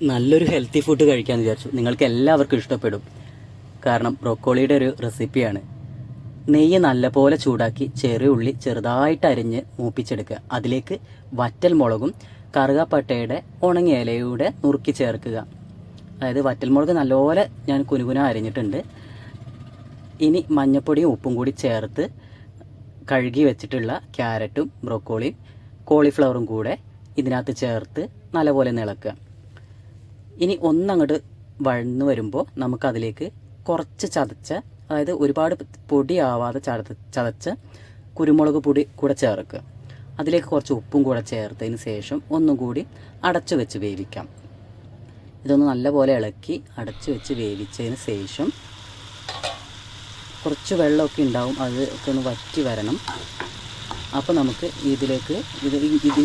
നല്ലൊരു healthy food കഴിക്കാമെന്ന് വിചാരിച്ചു. നിങ്ങൾക്ക് എല്ലാവർക്കും ഇഷ്ടപ്പെടും. കാരണം ബ്രോക്കോളിയുടെ ഒരു റെസിപ്പിയാണ്. നെയ്യ് നല്ലപോലെ ചൂടാക്കി ചെറിയ ഉള്ളി ചെറുതായിട്ട് അരിഞ്ഞ് മൂപ്പിച്ചെടുക്കുക. അതിലേക്ക് വറ്റൽ മുളകും കറുകപ്പട്ടയുടെ ഉണങ്ങിയ ഇലയുടെ നുറുക്കി ചേർക്കുക. അതായത് വറ്റൽമുളക് നല്ലപോലെ ഞാൻ കുനുകുന അരിഞ്ഞിട്ടുണ്ട്. ഇനി മഞ്ഞൾപ്പൊടിയും ഉപ്പും കൂടി ചേർത്ത് കഴുകി വെച്ചിട്ടുള്ള ക്യാരറ്റും ബ്രോക്കോളിയും കോളിഫ്ലവറും കൂടെ ഇതിനകത്ത് ചേർത്ത് നല്ലപോലെ ഇളക്കുക. ഇനി ഒന്നങ്ങോട്ട് വഴന്നു വരുമ്പോൾ നമുക്കതിലേക്ക് കുറച്ച് ചതച്ച, അതായത് ഒരുപാട് പൊടിയാവാതെ ചതച്ച കുരുമുളക് പൊടി കൂടെ ചേർക്കുക. അതിലേക്ക് കുറച്ച് ഉപ്പും കൂടെ ചേർത്തതിന് ശേഷം ഒന്നും കൂടി അടച്ചു വെച്ച് വേവിക്കാം. ഇതൊന്ന് നല്ലപോലെ ഇളക്കി അടച്ചു വെച്ച് വേവിച്ചതിന് ശേഷം കുറച്ച് വെള്ളമൊക്കെ ഉണ്ടാവും, അത് ഒക്കെ ഒന്ന് വറ്റി വരണം. അപ്പോൾ നമുക്ക് ഇതിലേക്ക്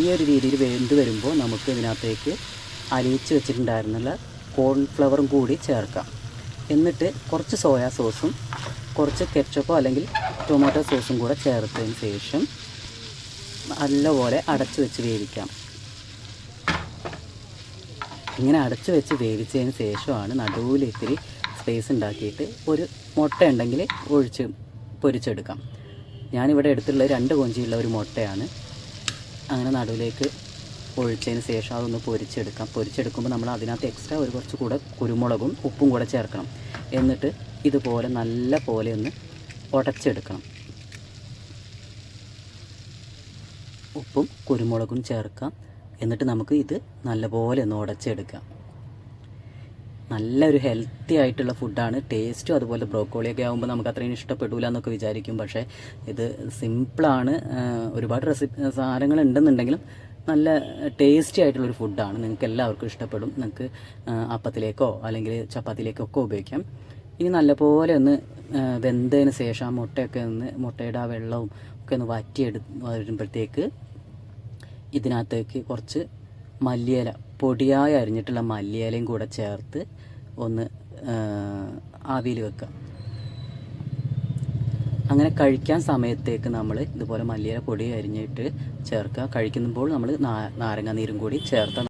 ഈ ഒരു രീതിയിൽ വെന്ത് വരുമ്പോൾ നമുക്ക് ഇതിനകത്തേക്ക് അലിയിച്ച് വെച്ചിട്ടുണ്ടായിരുന്നുള്ള കോൺഫ്ലവറും കൂടി ചേർക്കാം. എന്നിട്ട് കുറച്ച് സോയാ സോസും കുറച്ച് കെച്ചപ്പോ അല്ലെങ്കിൽ ടൊമാറ്റോ സോസും കൂടെ ചേർത്തതിന് ശേഷം നല്ലപോലെ അടച്ചു വെച്ച് വേവിക്കാം. ഇങ്ങനെ അടച്ചു വെച്ച് വേവിച്ചതിന് ശേഷമാണ് നടുവിൽ ഇത്തിരി സ്പേസ് ഉണ്ടാക്കിയിട്ട് ഒരു മുട്ട ഉണ്ടെങ്കിൽ ഒഴിച്ച് പൊരിച്ചെടുക്കാം. ഞാനിവിടെ എടുത്തുള്ള 2 കൊഞ്ചിയുള്ള ഒരു മുട്ടയാണ്. അങ്ങനെ നടുവിലേക്ക് ഒഴിച്ചതിന് ശേഷം അതൊന്ന് പൊരിച്ചെടുക്കാം. പൊരിച്ചെടുക്കുമ്പോൾ നമ്മൾ അതിനകത്ത് എക്സ്ട്രാ കുറച്ച് കൂടെ കുരുമുളകും ഉപ്പും കൂടെ ചേർക്കണം. എന്നിട്ട് ഇതുപോലെ നല്ല പോലെ ഒന്ന് ഉടച്ചെടുക്കണം. ഉപ്പും കുരുമുളകും ചേർക്കാം. എന്നിട്ട് നമുക്ക് ഇത് നല്ലപോലെ ഒന്ന് ഉടച്ചെടുക്കാം. നല്ലൊരു ഹെൽത്തി ആയിട്ടുള്ള ഫുഡാണ്. ടേസ്റ്റും അതുപോലെ ബ്രോക്കോളിയൊക്കെ ആകുമ്പോൾ നമുക്ക് അത്രയും ഇഷ്ടപ്പെടില്ല എന്നൊക്കെ വിചാരിക്കും. പക്ഷേ ഇത് സിമ്പിളാണ്. ഒരുപാട് സാധനങ്ങൾ ഉണ്ടെന്നുണ്ടെങ്കിലും നല്ല ടേസ്റ്റി ആയിട്ടുള്ളൊരു ഫുഡാണ്. നിങ്ങൾക്ക് എല്ലാവർക്കും ഇഷ്ടപ്പെടും. നിങ്ങൾക്ക് അപ്പത്തിലേക്കോ അല്ലെങ്കിൽ ചപ്പാത്തിയിലേക്കോ ഒക്കെ ഉപയോഗിക്കാം. ഇനി നല്ലപോലെ ഒന്ന് വെന്തതിന് ശേഷം ആ മുട്ടയുടെ ആ വെള്ളവും ഒക്കെ ഒന്ന് വരുമ്പോഴത്തേക്ക് ഇതിനകത്തേക്ക് കുറച്ച് മല്ലിയില, പൊടിയായി അരിഞ്ഞിട്ടുള്ള മല്ലിയിലയും കൂടെ ചേർത്ത് ഒന്ന് ആവിയിൽ വെക്കുക. അങ്ങനെ കഴിക്കാൻ സമയത്തേക്ക് നമ്മൾ ഇതുപോലെ മല്ലിയില പൊടി അരിഞ്ഞിട്ട് ചേർക്കുക. കഴിക്കുമ്പോൾ നമ്മൾ നാരങ്ങ നീരും കൂടി ചേർത്ത്